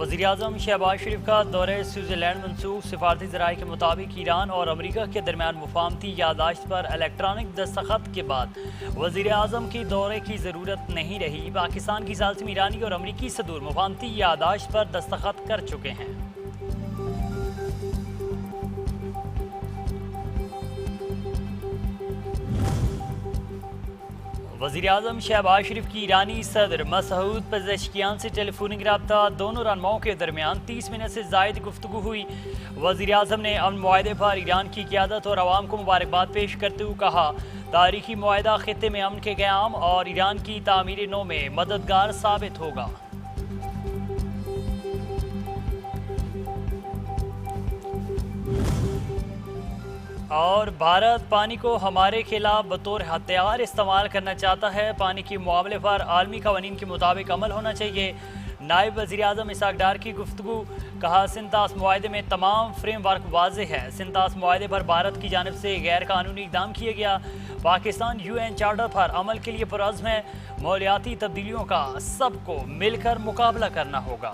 वज़ीर-ए-आज़म शहबाज शरीफ का दौरे स्विट्ज़रलैंड मनसूख। सिफारती ज़राए के मुताबिक ईरान और अमरीका के दरमियान मुफाहमती यादाश्त पर इलेक्ट्रॉनिक दस्तखत के बाद वज़ीर-ए-आज़म की दौरे की ज़रूरत नहीं रही। पाकिस्तान की सालसी में ईरानी और अमरीकी सदूर मुफाहमती यादाश्त पर दस्तखत कर चुके हैं। वज़ीर-ए-आज़म शहबाज शरीफ की ईरानी सदर मसूद पेज़ेश्कियान से टेलीफोनिक रब्ता। दोनों रहनुमाओं के दरमियान 30 मिनट से ज़ायद गुफ्तगू हुई। वज़ीर-ए-आज़म ने अमन मुआहदे पर ईरान की क़यादत और अवाम को मुबारकबाद पेश करते हुए कहा, तारीखी मुआहदा खित्ते में अमन के क़याम और ईरान की तामीर नौ में मददगार साबित होगा। और भारत पानी को हमारे खिलाफ बतौर हथियार इस्तेमाल करना चाहता है। पानी के मामले पर आलमी कवानीन के मुताबिक अमल होना चाहिए। नायब वज़ीर-ए-आज़म इसहाक डार की गुफ्तगू। कहा, सिंतास मुआहदे में तमाम फ्रेम वर्क वाज़े है। सिंतास मुआहदे पर भारत की जानिब से गैर कानूनी इक़दाम किया गया। पाकिस्तान UN चार्टर पर अमल के लिए पुरअज़्म है। मौलियाती तब्दीलियों का सबको मिलकर मुकाबला करना होगा।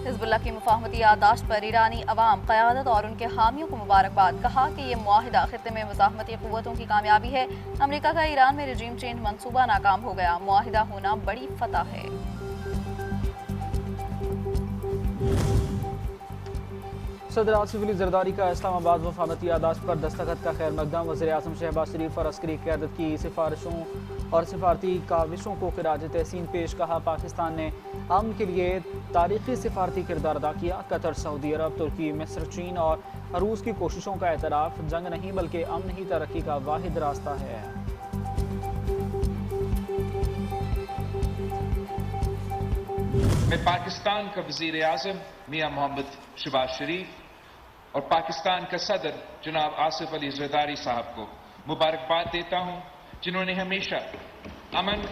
हिज़्बुल्लाह की मुफाहमती यादाश्त पर ईरानी अवाम, क़यादत और उनके हामियों को मुबारकबाद। कहा कि ये मुआहिदा खित्ते में मुज़ाहमती क़ुव्वतों की कामयाबी है। अमरीका का ईरान में रजीम चेंज मंसूबा नाकाम हो गया। मुआहिदा होना बड़ी फतह है। सदर आसिफ अली ज़रदारी का इस्लामाबाद मुफाहमती यादाश्त पर दस्तखत का खैर मकदम। वज़ीर-ए-आज़म शहबाज शरीफ और अस्करी क़यादत की सिफारिशों और सिफारती काविशों को खिराज तहसीन पेश। कहा, पाकिस्तान ने अमन के लिए तारीखी सिफारती किरदार अदा किया। कतर, सऊदी अरब, तुर्की, मिस्र, चीन और रूस की कोशिशों का एतराफ़ जंग नहीं बल्कि अमन ही तरक्की का वाहिद रास्ता है। मैं पाकिस्तान का वज़ीर-ए-आज़म मियां मोहम्मद शहबाज शरीफ और पाकिस्तान का सदर जनाब आसिफ अली ज़रदारी साहब को मुबारकबाद देता हूं, जिन्होंने हमेशा अमन,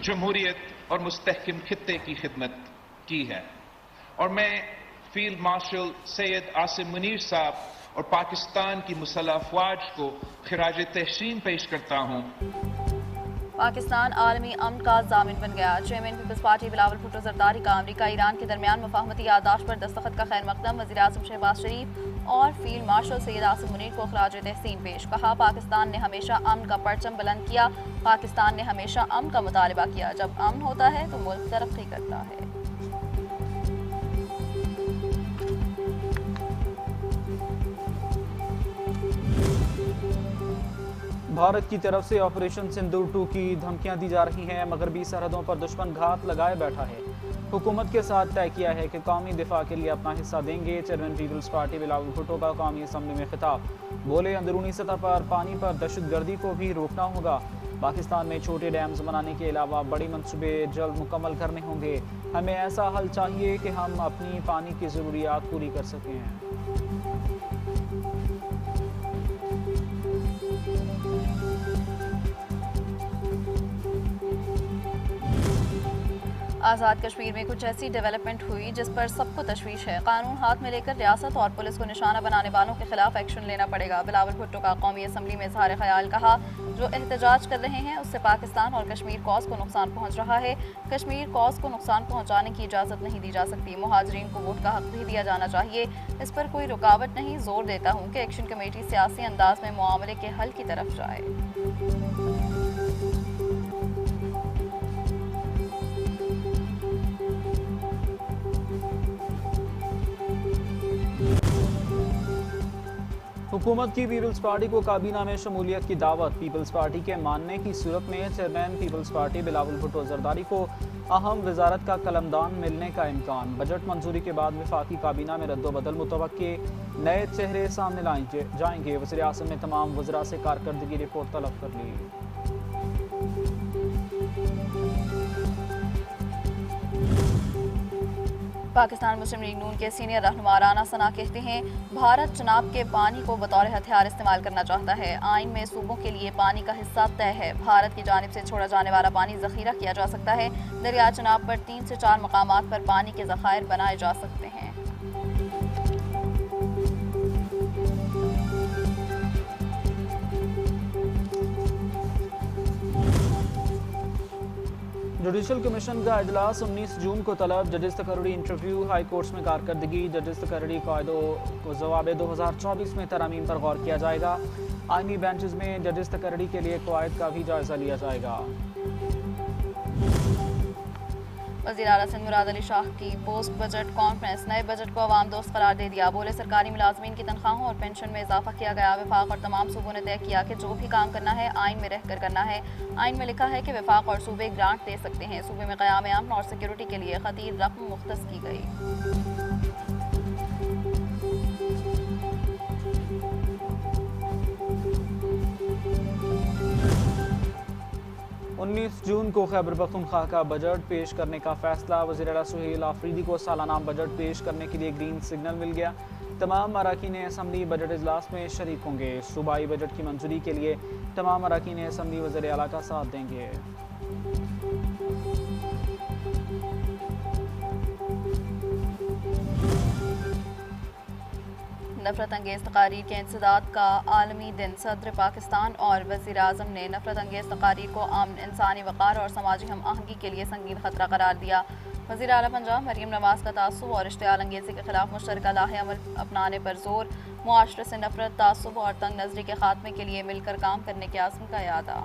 जमहूरियत और मुस्तहकम खित्ते की खिदमत की है। और मैं फील्ड मार्शल सैयद आसिम मुनीर साहब और पाकिस्तान की मुसल्लह अफवाज को खिराज तहसीन पेश करता हूं। पाकिस्तान आलमी अमन का जामिन बन गया। चेयरमैन पीपल्स पार्टी बिलावल भुट्टो ज़रदारी का अमरीका ईरान के दरमियान मुफाहमती यादाश्त पर दस्तखत का खैर मकदम। वज़ीर-ए-आज़म शहबाज शरीफ और फील्ड मार्शल सैयद आसिम मुनीर को खिराज तहसीन पेश। कहा, पाकिस्तान ने हमेशा अमन का परचम बुलंद किया। पाकिस्तान ने हमेशा अमन का मुतालबा किया। जब अमन होता है तो मुल्क तरक्की करता है। भारत की तरफ से ऑपरेशन सिंदूर 2 की धमकियां दी जा रही हैं। मगरबी सरहदों पर दुश्मन घात लगाए बैठा है। हुकूमत के साथ तय किया है कि कौमी दिफा के लिए अपना हिस्सा देंगे। चेयरमैन पीपल्स पार्टी बिलावल भुट्टो का कौमी असम्बली में खिताब। बोले, अंदरूनी सतह पर पानी पर दहशतगर्दी को भी रोकना होगा। पाकिस्तान में छोटे डैम्स बनाने के अलावा बड़ी मनसूबे जल्द मुकम्मल करने होंगे। हमें ऐसा हल चाहिए कि हम अपनी पानी की ज़रूरियात पूरी कर सकें। आज़ाद कश्मीर में कुछ ऐसी डेवलपमेंट हुई जिस पर सबको तशवीश है। कानून हाथ में लेकर रियासत और पुलिस को निशाना बनाने वालों के खिलाफ एक्शन लेना पड़ेगा। बिलावल भुट्टो का कौमी असम्बली में इज़हार ख्याल। कहा, जो एहतजाज कर रहे हैं उससे पाकिस्तान और कश्मीर कौस को नुकसान पहुँच रहा है। कश्मीर कौस को नुकसान पहुँचाने की इजाज़त नहीं दी जा सकती। मुहाजिरीन को वोट का हक भी दिया जाना चाहिए। इस पर कोई रुकावट नहीं। जोर देता हूँ कि एक्शन कमेटी सियासी अंदाज में मामले के हल की तरफ जाए। हुकूमत की पीपल्स पार्टी को काबीना में शमूलियत की दावत। पीपल्स पार्टी के मानने की सूरत में चेयरमैन पीपल्स पार्टी बिलावल भुट्टो ज़रदारी को अहम वजारत का कलमदान मिलने का इम्कान। बजट मंजूरी के बाद वफाकी काबीना में रद्दोबदल मुतवक्के। नए चेहरे सामने लाए जाएंगे। वज़ीर-ए-आज़म ने तमाम वज़रा से कारकर्दगी रिपोर्ट तलब कर ली। पाकिस्तान मुस्लिम लीग नून के सीनियर रहनुमा राना सना कहते हैं, भारत चनाब के पानी को बतौर हथियार इस्तेमाल करना चाहता है। आइन में सूबों के लिए पानी का हिस्सा तय है। भारत की जानिब से छोड़ा जाने वाला पानी जखीरा किया जा सकता है। दरिया चनाब पर 3 से 4 मकामात पर पानी के ज़खायर बनाए जा सकते हैं। जुडिशल कमीशन का इजलास 19 जून को तलब। जजेस तकर्री इंटरव्यू, हाई कोर्ट्स में कारकर्दगी, जजेस तकर्री कायदों को जवाब 2024 में तरमीम पर गौर किया जाएगा। आईनी बेंचेस में जजेस तकर्री के लिए कवायद का भी जायजा लिया जाएगा। वज़ीर आला सिंध मुराद अली शाह की पोस्ट बजट कॉन्फ्रेंस, नए बजट को अवाम दोस्त करार दे दिया। बोले सरकारी मुलाजमीन की तनख्वाहों और पेंशन में इजाफा किया गया। वफाक और तमाम सूबों ने तय किया कि जो भी काम करना है आइन में रहकर करना है। आइन में लिखा है कि वफाक और सूबे ग्रांट दे सकते हैं। सूबे में क़याम अमन और सिक्योरिटी के लिए खतीर रकम मुख्तस की गई। 19 जून को खैबर पख्तूनख्वा का बजट पेश करने का फैसला। वज़ीर आला सुहेल आफरीदी को सालाना बजट पेश करने के लिए ग्रीन सिग्नल मिल गया। तमाम अरकान असम्बली बजट इजलास में शरीक होंगे। सूबाई बजट की मंजूरी के लिए तमाम अरकान असम्बली वज़ीर आला का साथ देंगे। नफरत अंगेज़ तकारीर के इंसदाद का आलमी दिन। सदर पाकिस्तान और वज़ीर आज़म ने नफरत अंगेज़ तकारीर को अमन, इंसानी वक़ार और समाजी हम आहंगी के लिए संगीन खतरा करार दिया। वज़ीर आला पंजाब मरीम नवाज़ का तासुब और इश्तियाल अंगेज़ी के खिलाफ मुश्तरका लाहे अमल अपनाने पर जोर। मुआशरे से नफरत, तासुब और तंग नज़री के खात्मे के लिए मिलकर काम करने के आज़म का यादा।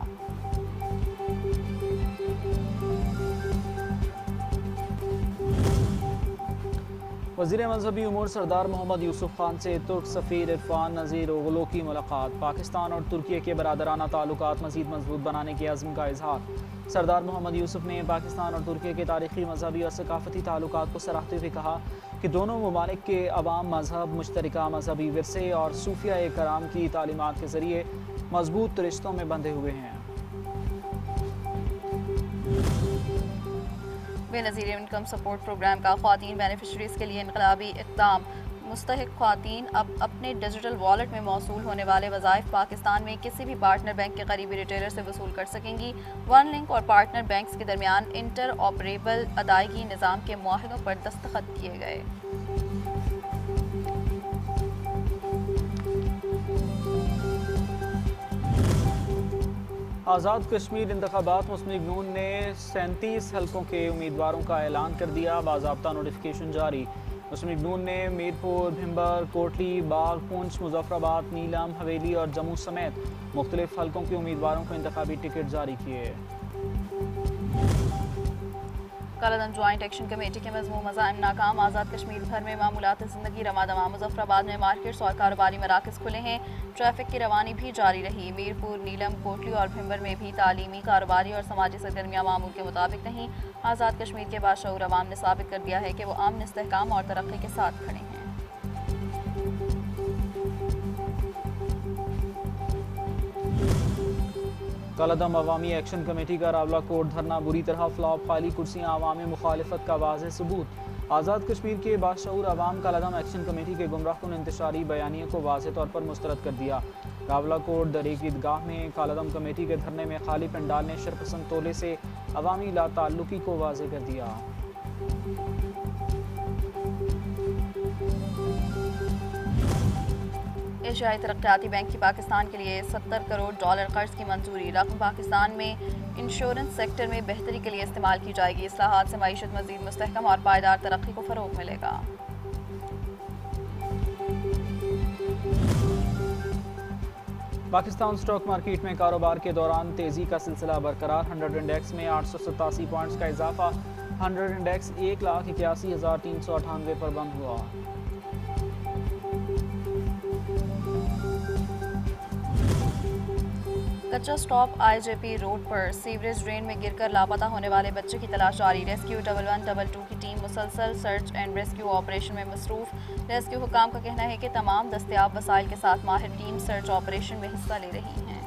वज़ीर मजहबी उमूर सरदार मोहम्मद यूसुफ खान से तुर्क सफ़ीर इरफान नज़ीर ओगलो की मुलाकात। पाकिस्तान और तुर्की के बरादराना ताल्लुकात मज़ीद मजबूत बनाने के अज़्म का इजहार। सरदार मोहम्मद यूसुफ ने पाकिस्तान और तुर्की के तारीख़ी, मजहबी और सकाफ़ती ताल्लुकात को सराहते हुए कहा कि दोनों ममालिक के अवाम मजहब, मुश्तरका मजहबी विरसे और सूफिया कराम की तालीमात के ज़रिए मजबूत रिश्तों में बंधे हुए हैं। बेनज़ीर इनकम सपोर्ट प्रोग्राम का ख़वातीन बेनिफिशरीज़ के लिए इनकलाबी इक़दाम। मुस्तहिक़ ख़वातीन अब अपने डिजिटल वॉलेट में मौसूल होने वाले वज़ाइफ पाकिस्तान में किसी भी पार्टनर बैंक के करीबी रिटेलर से वसूल कर सकेंगी। वन लिंक और पार्टनर बैंक्स के दरमियान इंटर ऑपरेबल अदायगी निज़ाम के मुआहदों पर दस्तखत किए गए। आज़ाद कश्मीर इंतखाबात मुस्लिम लीग नून ने 37 हलकों के उम्मीदवारों का ऐलान कर दिया। बाज़ाब्ता नोटिफिकेशन जारी। मुस्लिम लीग नून ने मीरपुर, भिम्बर, कोटली, बाग, पुंछ, मुजफ्फराबाद, नीलम, हवेली और जम्मू समेत मुख्तलिफ हलकों के उम्मीदवारों को इंतखाबी टिकट जारी किए। कालादम ज्वाइंट एक्शन कमेटी के मजमू मज़ाइम नाकाम। आज़ाद कश्मीर भर में मामूलात ज़िंदगी रमादमा। मुजफ्फराबाद में मार्केट्स और कारोबारी मराकज़ खुले हैं। ट्रैफिक की रवानी भी जारी रही। मीरपुर, नीलम, कोटली और भिम्बर में भी तालीमी, कारोबारी और समाजी सरगर्मियाँ मामूल के मुताबिक नहीं। आज़ाद कश्मीर के बाशऊर अवाम ने साबित कर दिया है कि वो अमन, इस्तेहकाम और तरक्की के साथ खड़े हैं। कालादम अवामी एक्शन कमेटी का रावला कोट धरना बुरी तरह फ्लॉप। खाली कुर्सियाँ अवामी मुखालिफत का वाज़ेह सबूत। आज़ाद कश्मीर के बाशऊर अवाम कालादम एक्शन कमेटी के गुमराहकुन इंतशारी बयानिए को वाज़ेह तौर पर मुस्तरद कर दिया। रावला कोट दरीक ईदगाह में कालादम कमेटी के धरने में खाली पंडाल ने शरपसंद तोले से अवामी लाताल्लुकी को वाज़ेह कर दिया। एशियाई तरक्याती बैंक की पाकिस्तान के लिए $70 करोड़ कर्ज की मंजूरी। रकम पाकिस्तान में इंश्योरेंस सेक्टर में बेहतरी के लिए इस्तेमाल की जाएगी। इस्लाहात से मईशत मज़ीद मुस्तहकम और पायदार तरक्की को फ़रोग़ मिलेगा। पाकिस्तान स्टॉक मार्केट में कारोबार के दौरान तेज़ी का सिलसिला बरकरार। 100 इंडेक्स में 887 पॉइंट्स का इजाफा। 100 इंडेक्स 1,81,398 पर बंद हुआ। कच्चा स्टॉप IJP रोड पर सीवरेज ड्रेन में गिरकर लापता होने वाले बच्चे की तलाश जारी। रेस्क्यू 1112 की टीम मुसलसल सर्च एंड रेस्क्यू ऑपरेशन में मसरूफ। रेस्क्यू हुकाम का कहना है कि तमाम दस्तयाब वसाइल के साथ माहिर टीम सर्च ऑपरेशन में हिस्सा ले रही हैं।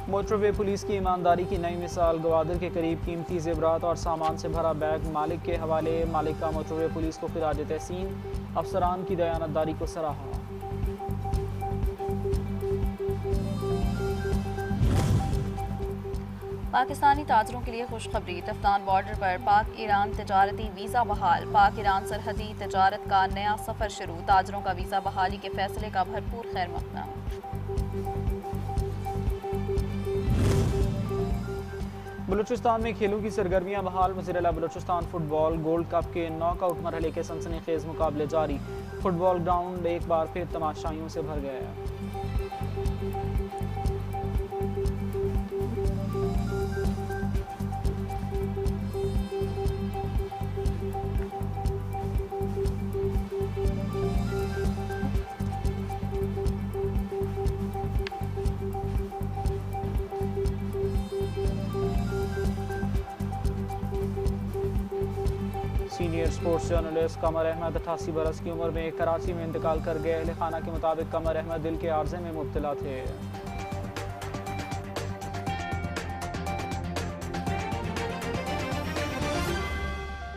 मोटरवे पुलिस की ईमानदारी की नई मिसाल। गवादर के करीब कीमती जेवरात और सामान से भरा बैग मालिक के हवाले। मालिक का मोटरवे पुलिस को खिराज तहसीन। अफसरान की दयानतदारी को सराहा। पाकिस्तानी ताजरों के लिए खुशखबरी, तफ्तान बॉर्डर पर पाक ईरान तजारती वीज़ा बहाल, पाक ईरान सरहदी तजारत का नया सफ़र शुरू, ताजरों का वीज़ा बहाली के फैसले का भरपूर खैर मकदम। बलूचिस्तान में खेलों की सरगर्मियां बहाल, वज़ीर-ए-आला बलूचिस्तान फुटबॉल गोल्ड कप के नॉकआउट मरहले के सनसनीखेज मुकाबले जारी, फुटबॉल ग्राउंड एक बार फिर तमाशाइयों से भर गया। सीनियर स्पोर्ट्स जर्नलिस्ट कमर अहमद 88 बरस की उम्र में कराची में इंतकाल कर गए। अहल खाना के मुताबिक कमर अहमद दिल के आर्जे में मुब्तला थे।